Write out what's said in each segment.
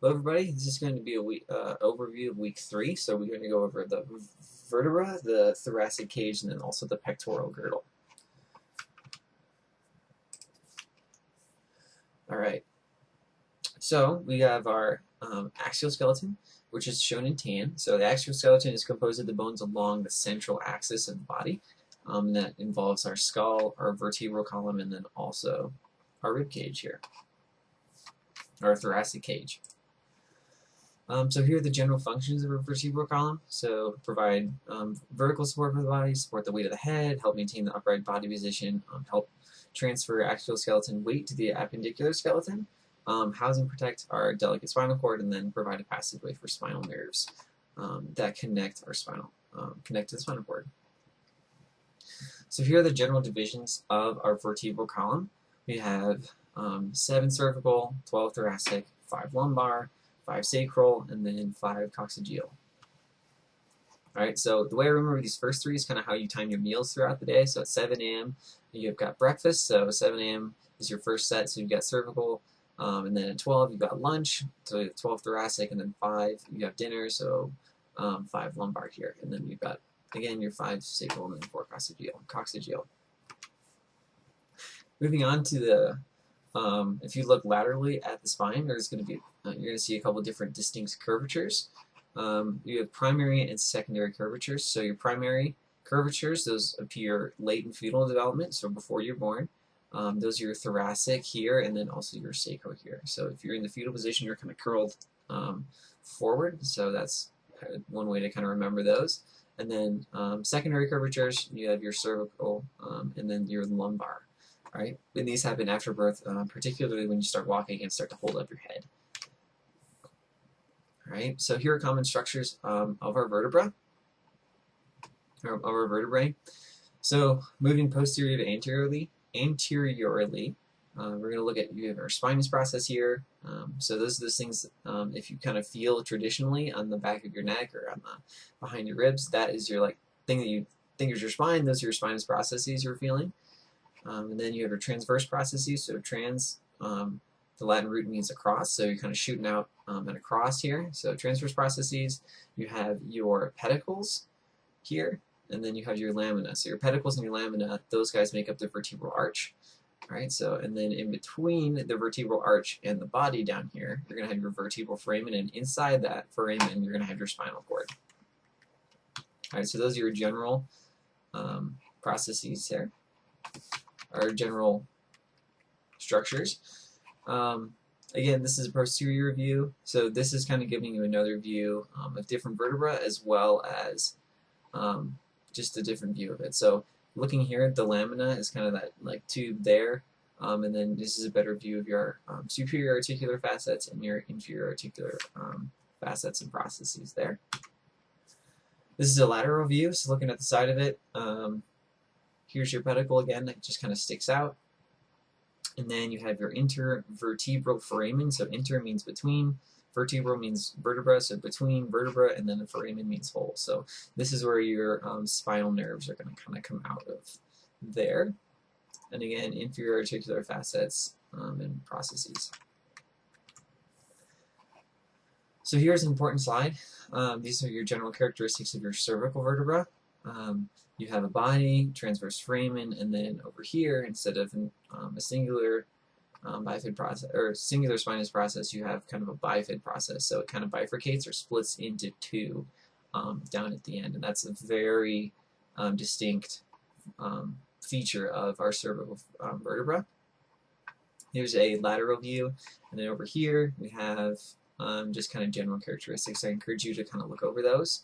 Hello everybody, this is going to be a overview of week 3, so we're going to go over the vertebra, the thoracic cage, and then also the pectoral girdle. Alright, so we have our axial skeleton, which is shown in tan. So the axial skeleton is composed of the bones along the central axis of the body. That involves our skull, our vertebral column, and then also our rib cage here, our thoracic cage. So here are the general functions of a vertebral column. So provide vertical support for the body, support the weight of the head, help maintain the upright body position, help transfer axial skeleton weight to the appendicular skeleton, house and protect our delicate spinal cord, and then provide a passageway for spinal nerves that connect to the spinal cord. So here are the general divisions of our vertebral column. We have 7 cervical, 12 thoracic, 5 lumbar, 5 sacral, and then 5 coccygeal. Alright, so the way I remember these first 3 is kind of how you time your meals throughout the day. So at 7 a.m. you've got breakfast, so 7 a.m. is your first set, so you've got cervical, and then at 12 you've got lunch, so 12 thoracic, and then 5 you have dinner, so 5 lumbar here, and then you've got, again, your 5 sacral and then 4 coccygeal. Moving on to the if you look laterally at the spine, there's going to be you're going to see a couple different distinct curvatures. You have primary and secondary curvatures. So your primary curvatures, those appear late in fetal development, so before you're born. Those are your thoracic here, and then also your sacral here. So if you're in the fetal position, you're kind of curled forward. So that's one way to kind of remember those. And then secondary curvatures, you have your cervical, and then your lumbar. Right? And these happen after birth, particularly when you start walking and start to hold up your head. Alright, so here are common structures of our vertebrae. So moving posterior to anteriorly, we're going to look at, you have our spinous process here. So those are those things, if you kind of feel traditionally on the back of your neck or on behind your ribs, that is your thing that you think is your spine. Those are your spinous processes you're feeling. And then you have your transverse processes. So trans, the Latin root means across, so you're kind of shooting out and across here. So transverse processes, you have your pedicles here, and then you have your lamina. So your pedicles and your lamina, those guys make up the vertebral arch. All right, so and then in between the vertebral arch and the body down here, you're going to have your vertebral foramen, and inside that foramen, you're going to have your spinal cord. All right, so those are your general processes there, or general structures. Again, this is a posterior view, so this is kind of giving you another view of different vertebrae as well as just a different view of it. So looking here, the lamina is kind of that tube there, and then this is a better view of your superior articular facets and your inferior articular facets and processes there. This is a lateral view, so looking at the side of it, here's your pedicle again, that just kind of sticks out. And then you have your intervertebral foramen, so inter means between, vertebral means vertebra, so between vertebra, and then the foramen means hole. So this is where your spinal nerves are going to kind of come out of there. And again, inferior articular facets and processes. So here's an important slide. These are your general characteristics of your cervical vertebra. You have a body, transverse foramen, and then over here, instead of a singular bifid process or singular spinous process, you have kind of a bifid process. So it kind of bifurcates or splits into 2 down at the end, and that's a very distinct feature of our cervical vertebra. Here's a lateral view, and then over here we have just kind of general characteristics. I encourage you to kind of look over those.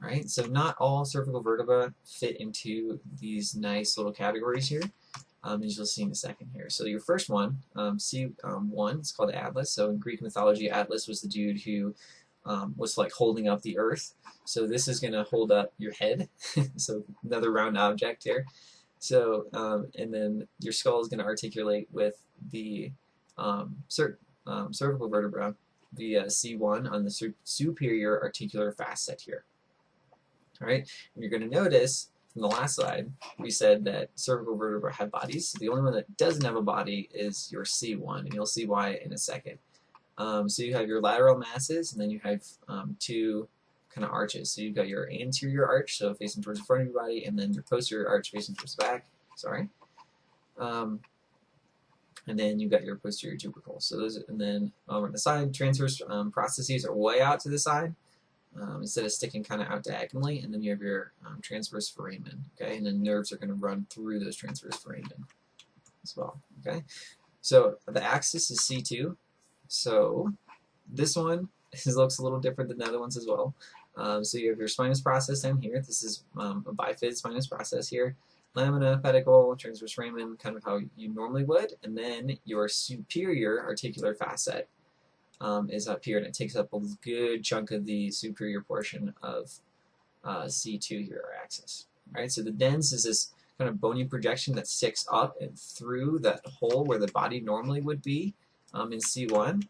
Alright, so not all cervical vertebrae fit into these nice little categories here, as you'll see in a second here. So your first one, C1, it's called Atlas. So in Greek mythology, Atlas was the dude who was holding up the earth. So this is going to hold up your head, so another round object here. So, and then your skull is going to articulate with the cervical vertebra via C1 on the superior articular facet here. Alright, and you're going to notice from the last slide, we said that cervical vertebrae have bodies. So the only one that doesn't have a body is your C1, and you'll see why in a second. So you have your lateral masses, and then you have two kind of arches. So you've got your anterior arch, so facing towards the front of your body, and then your posterior arch facing towards the back. Sorry. And then you've got your posterior tubercle. So those, and then on the side, transverse processes are way out to the side instead of sticking kind of out diagonally. And then you have your transverse foramen. Okay, and then nerves are going to run through those transverse foramen as well. Okay, so the axis is C2. So this one looks a little different than the other ones as well. So you have your spinous process down here. This is a bifid spinous process here. Lamina, pedicle, transverse foramen, kind of how you normally would. And then your superior articular facet is up here, and it takes up a good chunk of the superior portion of C2 here, our axis. All right, so the dens is this kind of bony projection that sticks up and through that hole where the body normally would be in C1.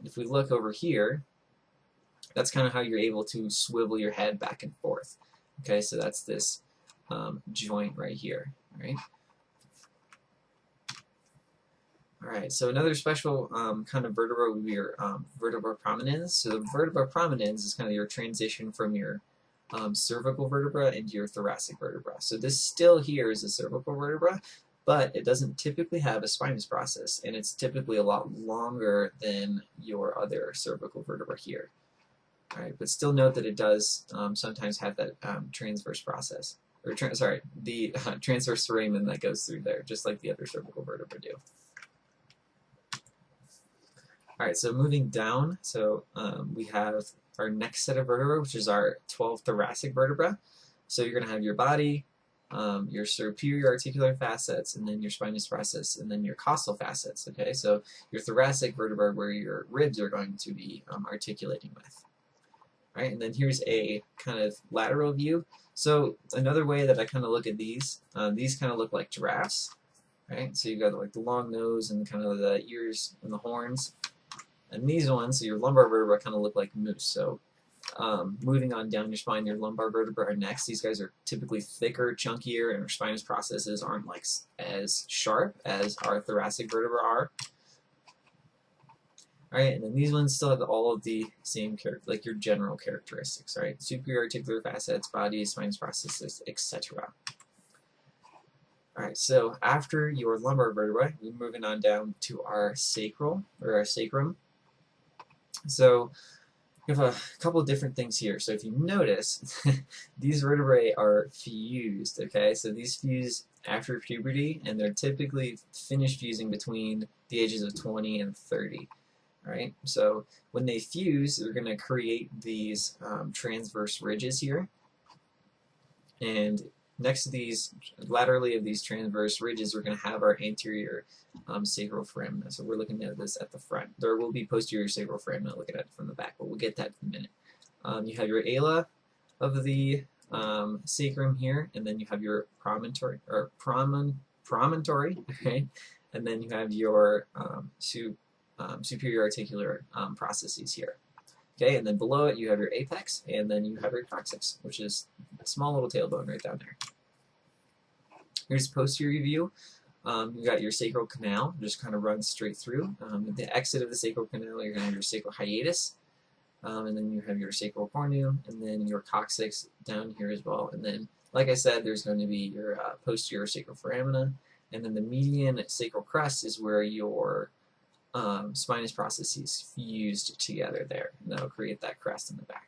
If we look over here, that's kind of how you're able to swivel your head back and forth. Okay, so that's this joint right here. All right, so another special kind of vertebra would be your vertebra prominens. So the vertebra prominens is kind of your transition from your cervical vertebra into your thoracic vertebra. So this still here is a cervical vertebra, but it doesn't typically have a spinous process, and it's typically a lot longer than your other cervical vertebra here. All right, but still note that it does sometimes have that transverse process, or the transverse foramen that goes through there, just like the other cervical vertebrae do. All right, so moving down, so we have our next set of vertebrae, which is our 12 thoracic vertebrae. So you're going to have your body, your superior articular facets, and then your spinous process, and then your costal facets. Okay, so your thoracic vertebra, where your ribs are going to be articulating with. All right, and then here's a kind of lateral view. So another way that I kind of look at these kind of look like giraffes. Right, so you've got like the long nose and kind of the ears and the horns. And these ones, so your lumbar vertebra, kind of look like moose. So moving on down your spine, your lumbar vertebra are next. These guys are typically thicker, chunkier, and our spinous processes aren't like as sharp as our thoracic vertebra are. All right, and then these ones still have all of the same like your general characteristics. All right, superior articular facets, body, spinous processes, etc. All right, so after your lumbar vertebrae, we're moving on down to our sacral, or our sacrum. So we have a couple of different things here. So if you notice, these vertebrae are fused, okay? So these fuse after puberty, and they're typically finished fusing between the ages of 20 and 30, all right? So when they fuse, they're going to create these transverse ridges here. And next to these, laterally of these transverse ridges, we're going to have our anterior sacral foramina. So we're looking at this at the front. There will be posterior sacral foramina looking at it from the back, but we'll get that in a minute. You have your ala of the sacrum here, and then you have your promontory, right? And then you have your superior articular processes here. Okay, and then below it you have your apex, and then you have your coccyx, which is a small little tailbone right down there. Here's posterior view. You got your sacral canal, just kind of runs straight through. At the exit of the sacral canal, you're going to have your sacral hiatus, and then you have your sacral cornu, and then your coccyx down here as well. And then, like I said, there's going to be your posterior sacral foramina, and then the median sacral crest is where your spinous processes fused together there, and that'll create that crest in the back.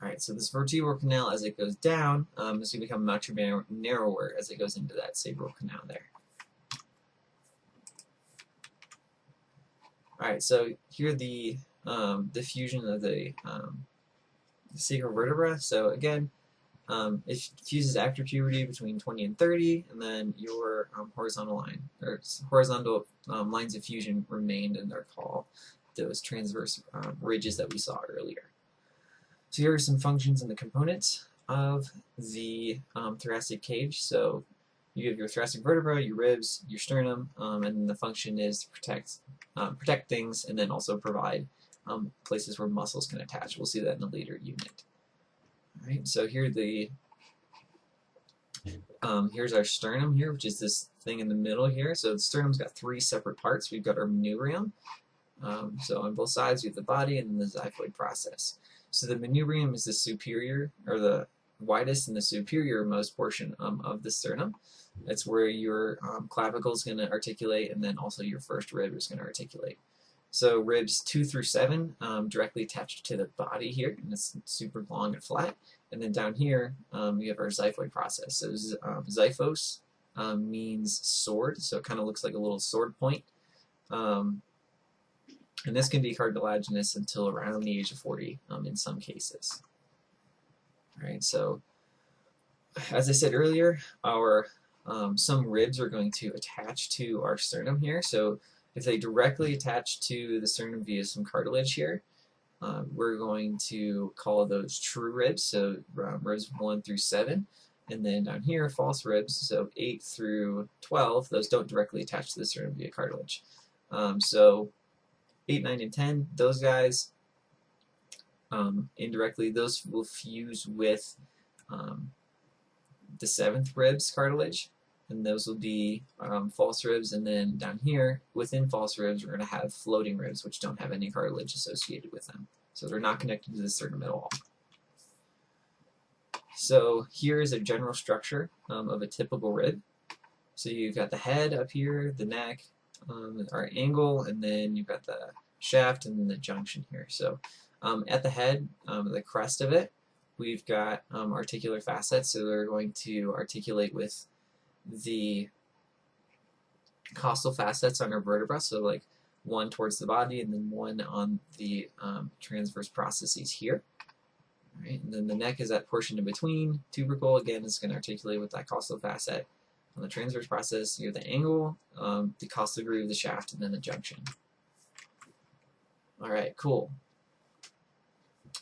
Alright, so this vertebral canal, as it goes down, is going to become much narrower as it goes into that sacral canal there. Alright, so here the fusion of the sacral vertebra. So again, it fuses after puberty between 20 and 30, and then your horizontal line, or horizontal lines of fusion remained, and they're called those transverse ridges that we saw earlier. So here are some functions and the components of the thoracic cage. So you have your thoracic vertebra, your ribs, your sternum, and the function is to protect things, and then also provide places where muscles can attach. We'll see that in a later unit. All right, so here here's our sternum here, which is this thing in the middle here. So the sternum's got three separate parts. We've got our manubrium, So on both sides, you have the body and then the xiphoid process. So the manubrium is the superior, or the widest and the superior most portion of the sternum. That's where your clavicle is going to articulate, and then also your first rib is going to articulate. So ribs 2 through 7 directly attached to the body here, and it's super long and flat. And then down here, we have our xiphoid process. So xyphos means sword, so it kind of looks like a little sword point. And this can be cartilaginous until around the age of 40 in some cases. All right, so as I said earlier, our some ribs are going to attach to our sternum here. So if they directly attach to the sternum via some cartilage here, we're going to call those true ribs, so ribs 1 through 7. And then down here, false ribs, so 8 through 12, those don't directly attach to the sternum via cartilage. So 8, 9, and 10, those guys, indirectly, those will fuse with the 7th ribs cartilage, and those will be false ribs. And then down here, within false ribs, we're going to have floating ribs, which don't have any cartilage associated with them. So they're not connected to the sternum at all. So here is a general structure of a typical rib. So you've got the head up here, the neck, our angle, and then you've got the shaft and then the junction here. So at the head, the crest of it, we've got articular facets, so they're going to articulate with the costal facets on our vertebra, so like one towards the body and then one on the transverse processes here. Right? And then the neck is that portion in between. Tubercle, again, is going to articulate with that costal facet. On the transverse process, you have the angle, the costal groove, the shaft, and then the junction. All right, cool.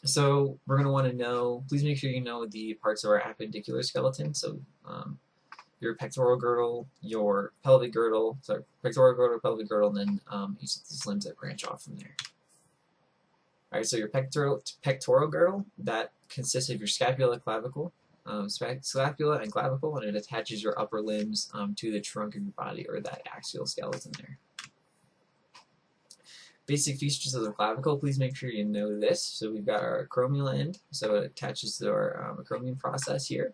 So we're going to want to know, please make sure you know the parts of our appendicular skeleton. So your pectoral girdle, your pelvic girdle, sorry, pectoral girdle, pelvic girdle, and then each of these limbs that branch off from there. All right, so your pectoral girdle, that consists of your scapula, clavicle, scapula and clavicle, and it attaches your upper limbs to the trunk of your body, or that axial skeleton there. Basic features of the clavicle, please make sure you know this. So we've got our acromial end, so it attaches to our acromion process here.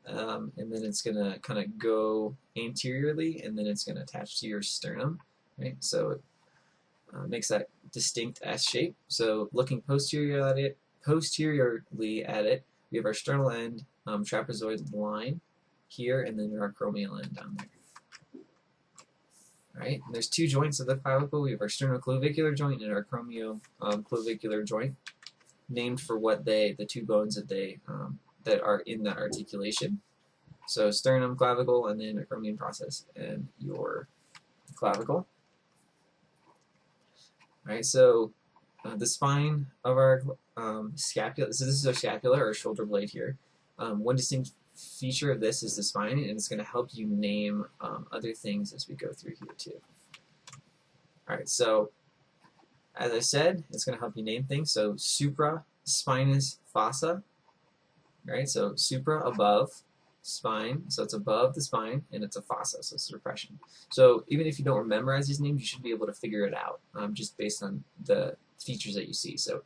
And then it's going to kind of go anteriorly, and then it's going to attach to your sternum, right? So it makes that distinct S shape. So looking posteriorly at it, we have our sternal end, trapezoid line here, and then our acromial end down there. All right, and there's 2 joints of the clavicle. We have our sternoclavicular joint and our acromioclavicular joint, named for what the 2 bones that are in that articulation. So sternum, clavicle, and then acromion process and your clavicle. All right, so the spine of our scapula, so this is our scapula, or shoulder blade here. One distinct feature of this is the spine, and it's going to help you name other things as we go through here too. All right, so as I said, it's going to help you name things. So supraspinous fossa, right? So supra, above, spine, so it's above the spine, and it's a fossa, so it's a depression. So even if you don't memorize these names, you should be able to figure it out just based on the features that you see. So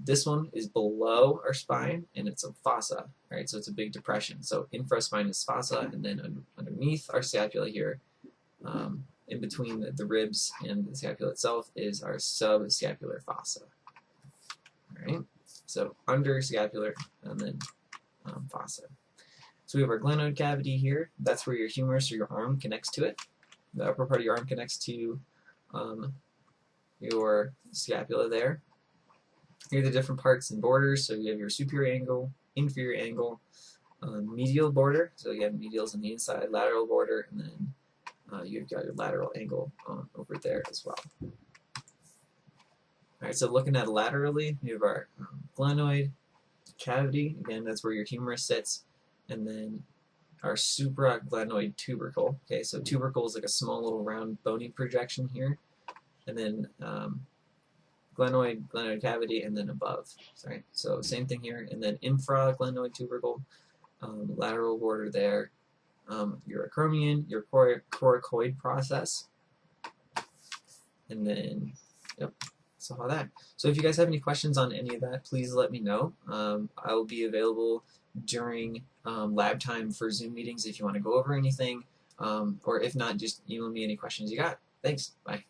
this one is below our spine, and it's a fossa, right? So it's a big depression. So infraspinous fossa, and then underneath our scapula here, in between the ribs and the scapula itself, is our subscapular fossa. All right, so under scapular and then fossa. So we have our glenoid cavity here. That's where your humerus or your arm connects to it. The upper part of your arm connects to your scapula there. Here are the different parts and borders. So you have your superior angle, inferior angle, medial border. So again, medial is on the inside, lateral border, and then you've got your lateral angle over there as well. All right, so looking at laterally, you have our glenoid cavity. Again, that's where your humerus sits. And then our supraglenoid tubercle. Okay, so tubercle is like a small little round bony projection here. And then glenoid cavity, and then above. Sorry. So same thing here. And then infraglenoid tubercle, lateral border there. Your acromion, your coracoid process. And then Yep. So all that. So if you guys have any questions on any of that, please let me know. I will be available during lab time for Zoom meetings if you want to go over anything. Or if not, just email me any questions you got. Thanks. Bye.